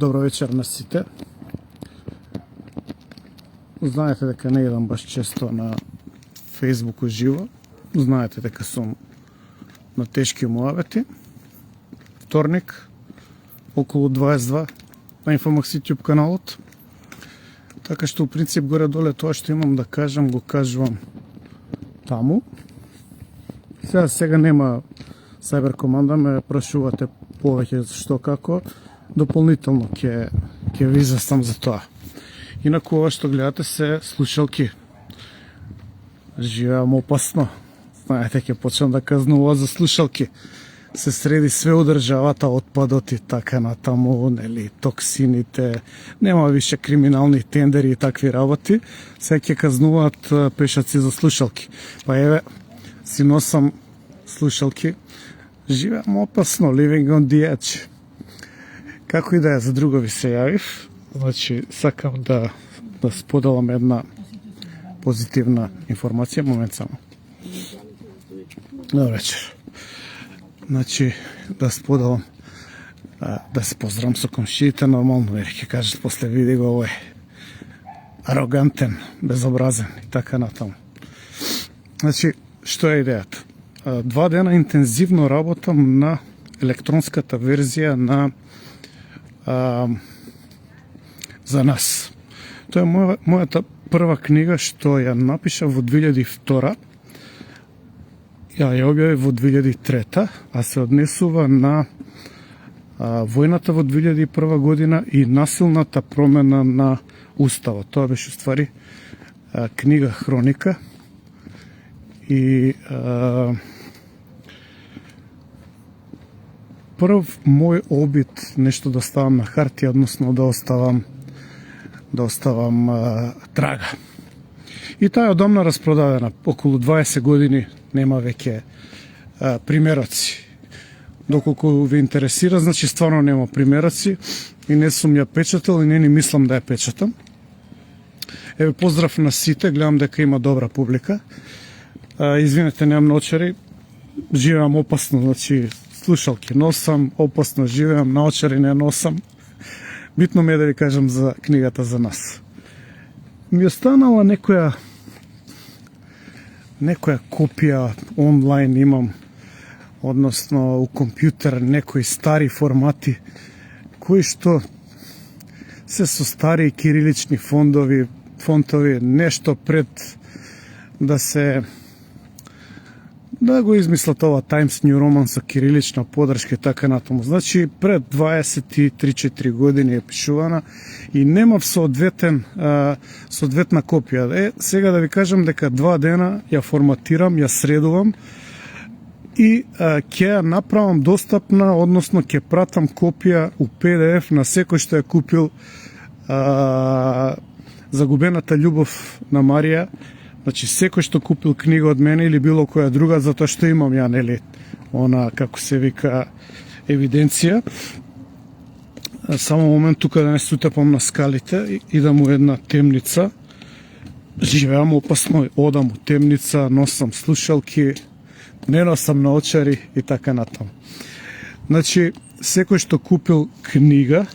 Добро вечер на сите. Знаете дека не идам баш често на Facebook уживо. Знаете дека сум на тешки муавети. Вторник, околу 22 на Infomax YouTube каналот. Така што, у принцип, горе-доле тоа што имам да кажам, го кажувам таму. Сега нема Cyber Команда, ме прашувате повеќе што како. Дополнително ќе ви известам за тоа. Инаку ова што гледате се слушалки. Живеам опасно. Знаете, ќе почнам да казнува за слушалки. Се среди све у државата, отпадот и така натаму, нели, токсините, нема више криминални тендери и такви работи, се ќе казнуваат пешаци за слушалки. Па еве, си носам слушалки, живеам опасно, living on the edge. Како и да е, за друго ви се јавив, значи сакам да споделам една позитивна информација, момент само. Добро вечер. Значи, да споделам, да се поздравам со комшиите, нормално, вели ќе кажат после види го овој арогантен, безобразен и така натаму. Значи, што е идејата? 2 дена интензивно работам на електронската верзија на за нас. Тоа е мојата прва книга што ја напишав во 2002. Ја објавив во 2003, а се однесува на војната во 2001 година и насилната промена на Уставот. Тоа беше уствари книга хроника и прв мој обид нешто да ставам на хартија, односно да оставам трага. И таа е одамна распродадена, околу 20 години нема веќе примероци. Доколку ви интересира, значи стварно нема примероци и не сум ја печатал и не ни мислам да ја печатам. Еве, поздрав на сите, гледам дека има добра публика. Извинете, немам наочари, живеам опасно, значи слушалки носам, опасно живеам, наочари не носам. Битно ми е да ви кажам за книгата за нас. Ми останала некоја копија онлайн имам, односно у компјутер, некои стари формати, кои што се со стари кирилични фонтови, нешто пред да го измислат ова Times New Roman со кирилична подршка и така натаму. Значи, пред 23-4 години е пишувана и немав соодветна копија. Сега да ви кажам дека 2 дена ја форматирам, ја средувам и ќе ја направам достапна, односно ќе пратам копија у PDF на секој што ја купил Загубената љубов на Марија. Значи, секој што купил книга од мене или било која друга, затоа што имам ја, нели, она, како се вика, евиденција. Само момент тука да не се утепам на скалите, идам у една темница, живеам опасно, одам у темница, носам слушалки, не носам наочари и така натаму. Значи, секој што купил книга,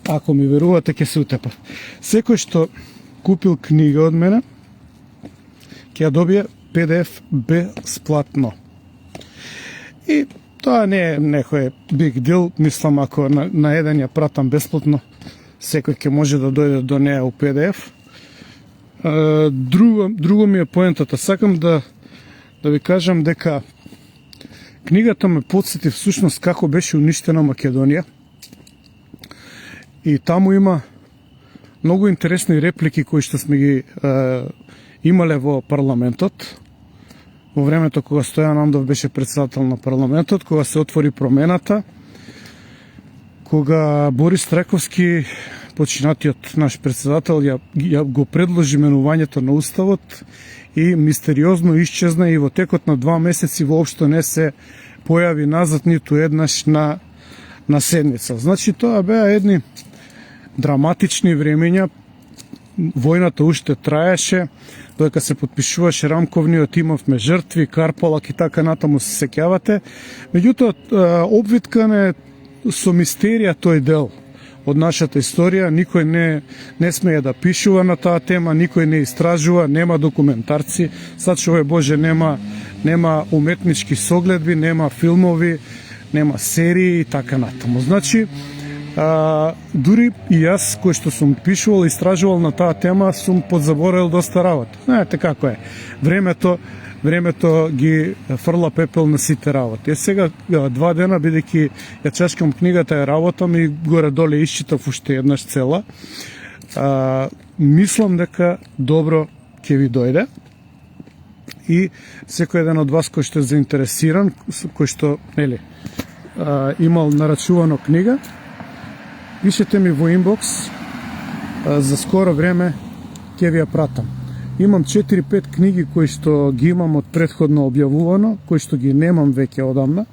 ако ми верувате, ќе се утепав. Секој што купил книга од мене, ќе ја добие PDF бесплатно. И тоа не е некој big deal, мислам, ако на еден ја пратам бесплатно, секој ќе може да дојде до неја у PDF. Друго ми е поентата. Сакам да ви кажам дека книгата ме потсети всушност како беше уништена Македонија. И таму има многу интересни реплики кои што сме ги имале во парламентот. Во времето кога Стојан Андов беше председател на парламентот, кога се отвори промената, кога Борис Трајковски, починатиот наш председател, ја го предложи менувањето на Уставот и мистериозно исчезна и во текот на 2 месеци воопшто не се појави назад ниту еднаш на седница. Значи, тоа беа едни драматични времења, војната уште траеше, додека се подпишуваше рамковниот, имавме жртви, Карполак и така натаму, се сеќавате. Меѓутоа, обвиткан е со мистерија тој дел од нашата историја, никој не смее да пишува на таа тема, никој не истражува, нема документарци, сачувај Боже, нема уметнички согледби, нема филмови, нема серии и така натаму. Значи, дури и јас, кој што сум пишувал и истражувал на таа тема, сум подзаборел доста работа. Знаете како е. Времето ги фрла пепел на сите работи. Сега 2 дена, бидејќи ја чашкам книгата, ја работам и горе-доле исчитав уште еднаш цела. Мислам дека добро ќе ви дојде. И секој еден од вас кој што е заинтересиран, кој што имал нарачувано книга, пишете ми во инбокс, за скоро време ќе ви ја пратам. Имам 4-5 книги кои што ги имам од претходно објавувано, кои што ги немам веќе одамна.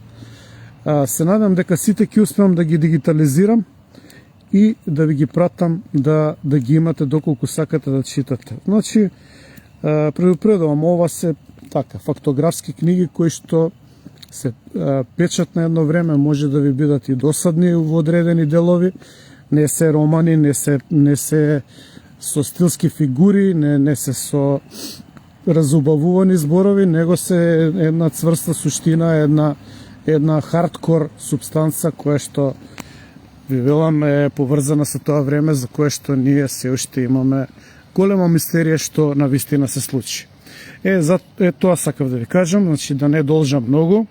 Се надам дека сите ќе успеам да ги дигитализирам и да ви ги пратам да ги имате доколку сакате да читате. Значи, предупредувам, ова се така фактографски книги кои што се печат на едно време, може да ви бидат и досадни во одредени делови, не се романи, не се со стилски фигури, не се со разубавувани зборови, него се една цврста суштина, една хардкор субстанца која што ви велам е поврзана со тоа време за кое што ние се уште имаме голема мистерија што на вистина се случи. Тоа сакав да ви кажам, значи да не должам многу.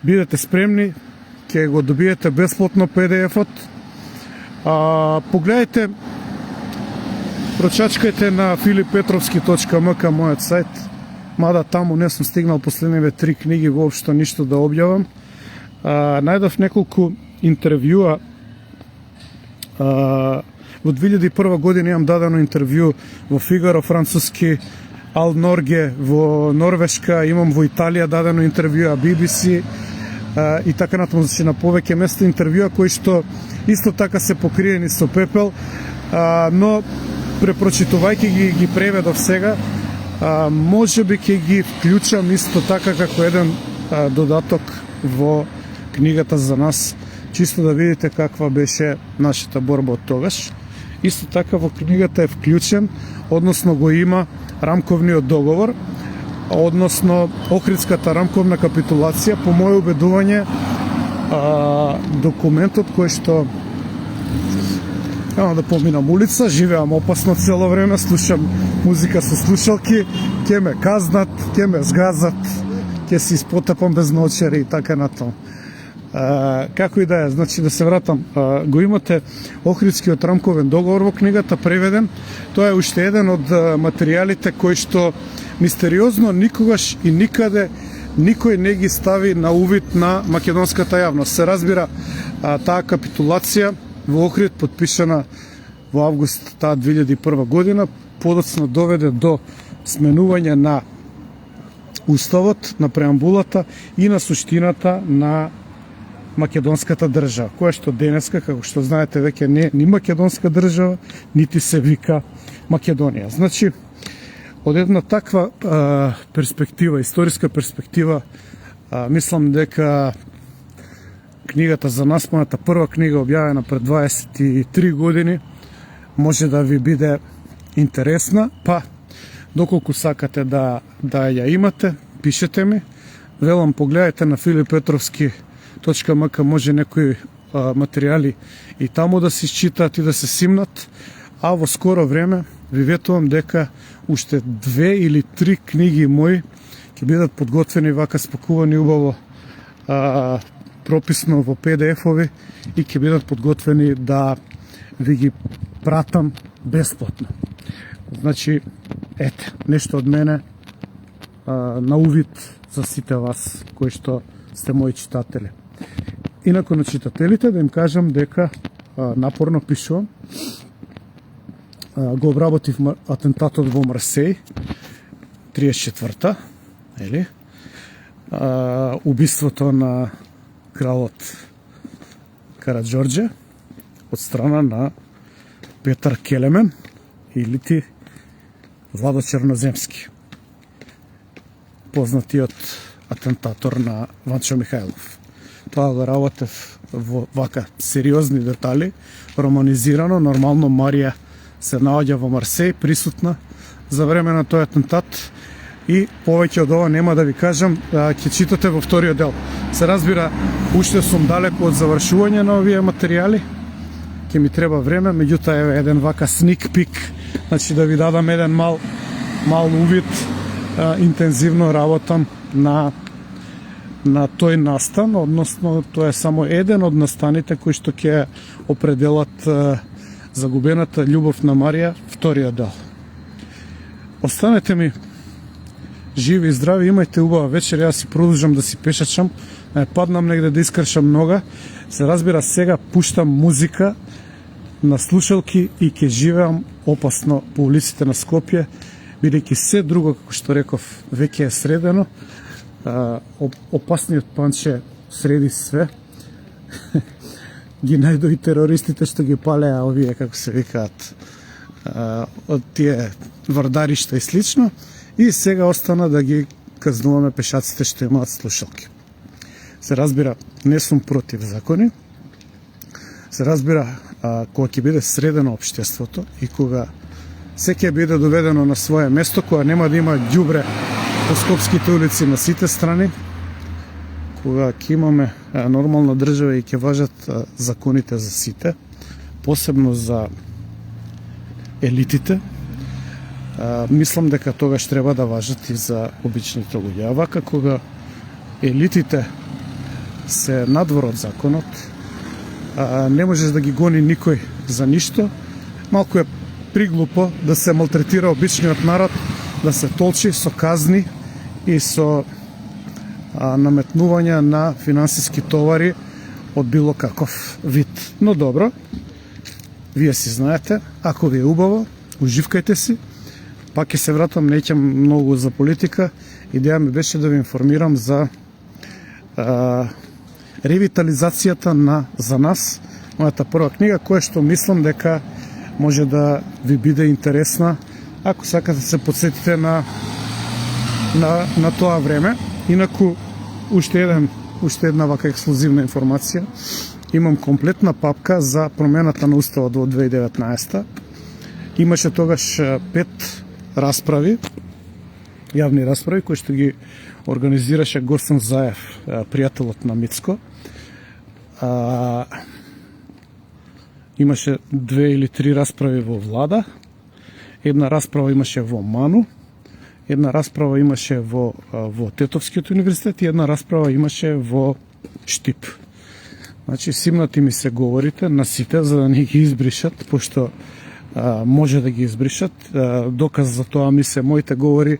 Бидете спремни, ќе го добиете бесплатно PDF-от. Погледајте, прочачкајте на filipetrovski.mk мојот сајт, мада таму не сум стигнал последниве 3 книги воопшто ништо да објавам. Најдов неколку интервјуа. Во 2001 година имам дадено интервју во Фигаро француски, Ал Норге во Норвешка, имам во Италија дадено интервјуа BBC и така натаму, значи на повеќе места интервјуа кои што исто така се покриени со пепел, но препрочитувајќи ги преведов сега, може би ќе ги вклучам исто така како еден додаток во книгата за нас, чисто да видите каква беше нашата борба од тогаш. Исто така во книгата е вклучен, односно го има рамковниот договор, односно Охридската рамковна капитулација, по моје убедување документот кој што да поминам улица, живеам опасно цело време, слушам музика со слушалки, ќе ме казнат, ќе ме згазат, ќе се испотепам без наочари и така натаму. Како и да е, значи да се вратам, го имате Охридскиот рамковен договор во книгата преведен. Тоа е уште еден од материјалите кои што мистериозно никогаш и никаде никој не ги стави на увид на македонската јавност. Се разбира, таа капитулација во Охрид, подпишана во август таа 2001 година, подоцна доведе до сменување на уставот, на преамбулата и на суштината на македонската држава, која што денеска, како што знаете, веќе не е ни македонска држава, нити се вика Македонија. Значи, од една таква перспектива, историска перспектива, мислам дека книгата за нас, мојата прва книга објавена пред 23 години, може да ви биде интересна, па доколку сакате да ја имате, пишете ми, велам, погледајте на filipetrovski.mk, може некои материјали и таму да се исчитаат и да се симнат, а во скоро време ви ветувам дека уште 2 или 3 книги мои ќе бидат подготвени вака спакувани убаво прописно во PDF-ови и ќе бидат подготвени да ви ги пратам бесплатно. Значи, ете, нешто од мене на увид за сите вас кои што сте мои читатели. Инаку на читателите да им кажам дека напорно пишувам. Го обработив атентатот во Марсеј, 34-та, убиството на кралот Караджорџе од страна на Петар Келемен или ти Владо Черноземски, познатиот атентатор на Ванчо Михајлов. Тоа го работев во вака сериозни детали, романизирано. Нормално Марија се наоѓа во Марсеј, присутна за време на тој атентат, и повеќе од ова нема да ви кажам, ќе читате во вториот дел. Се разбира, уште сум далеко од завршување на овие материјали, ќе ми треба време, меѓутоа еве еден вака sneak peek, значи да ви дадам еден мал увид. Интензивно работам на тој настан, односно тоа е само еден од настаните кои што ќе определат загубената љубов на Марија, вториот дел. Останете ми живи и здрави, имајте убава вечер, јас си продолжам да си пешачам, паднам негде да искршам нога. Се разбира, сега пуштам музика на слушалки и ќе живеам опасно по улиците на Скопје, бидејќи се друго, како што реков, веќе е средено. Опасниот панче среди све. Ги најдои терористите што ги палеа овие, како се викаат, од тие вардаришта и слично. И сега остана да ги казнуваме пешаците што имаат слушалки. Се разбира, не сум против закони. Се разбира, кога ќе биде средено општеството и кога се ќе биде доведено на свое место, кога нема да има ѓубре по скопските улици на сите страни, кога ќе имаме нормална држава и ќе важат законите за сите, посебно за елитите, мислам дека тогаш треба да важат и за обичните луѓе. А вака кога елитите се надвор од законот, не можеш да ги гони никој за ништо, малку е приглупо да се малтретира обичниот народ, да се толчи со казни и со наметнување на финансиски товари од било каков вид. Но добро, вие си знаете, ако ви е убаво, уживкајте си. Пак ќе се вратам, неќам многу за политика. Идеја ми беше да ви информирам за ревитализацијата за нас, мојата прва книга, која што мислам дека може да ви биде интересна, ако сакате да се подсетите на тоа време. Инаку, уште една вака ексклузивна информација. Имам комплетна папка за промената на уставот во 2019. Имаше тогаш 5 расправи, јавни расправи, кои што ги организираше Госен Заев, пријателот на Мицко. Имаше 2 или 3 расправи во влада, една расправа имаше во МАНУ, една расправа имаше во Тетовскиот универзитет и една расправа имаше во Штип. Значи, симнати ми се говорите на сите за да не ги избришат, пошто може да ги избришат. Доказ за тоа ми се моите говори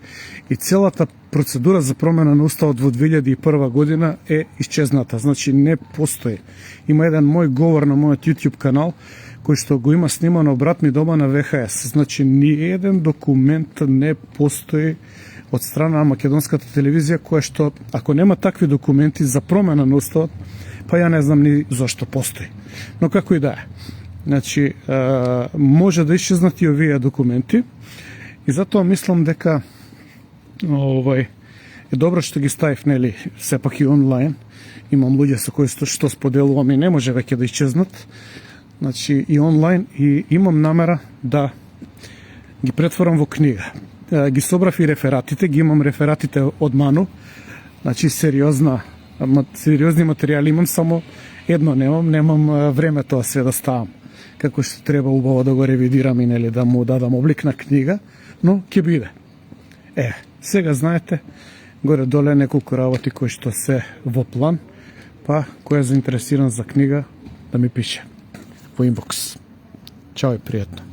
и целата процедура за промена на уставот во 2001 година е исчезната. Значи не постои. Има еден мој говор на мојот YouTube канал кој што го има снимано брат ми дома на ВХС. Значи ни еден документ не постои од страна на македонската телевизија која што, ако нема такви документи за промена на уставот, па ја не знам ни зашто постои. Но како и да е. Значи, може да исчезнат и овие документи и затоа мислам дека е добро што ги ставив, нели, сепак и онлайн. Имам луѓе со кои што споделувам и не може веќе да исчезнат. Значи, и онлайн, и имам намера да ги претворам во книга. Ги собрав и рефератите, ги имам рефератите од МАНУ. Значи, сериозни материјали имам, само едно немам време тоа се да ставам. Како што треба убаво да го ревидирам и нели да му дадам облик на книга, но ќе биде. Сега знаете, горе-доле неколку работи кои што се во план, па кој е заинтересиран за книга да ми пише во инбокс. Чао и пријатно.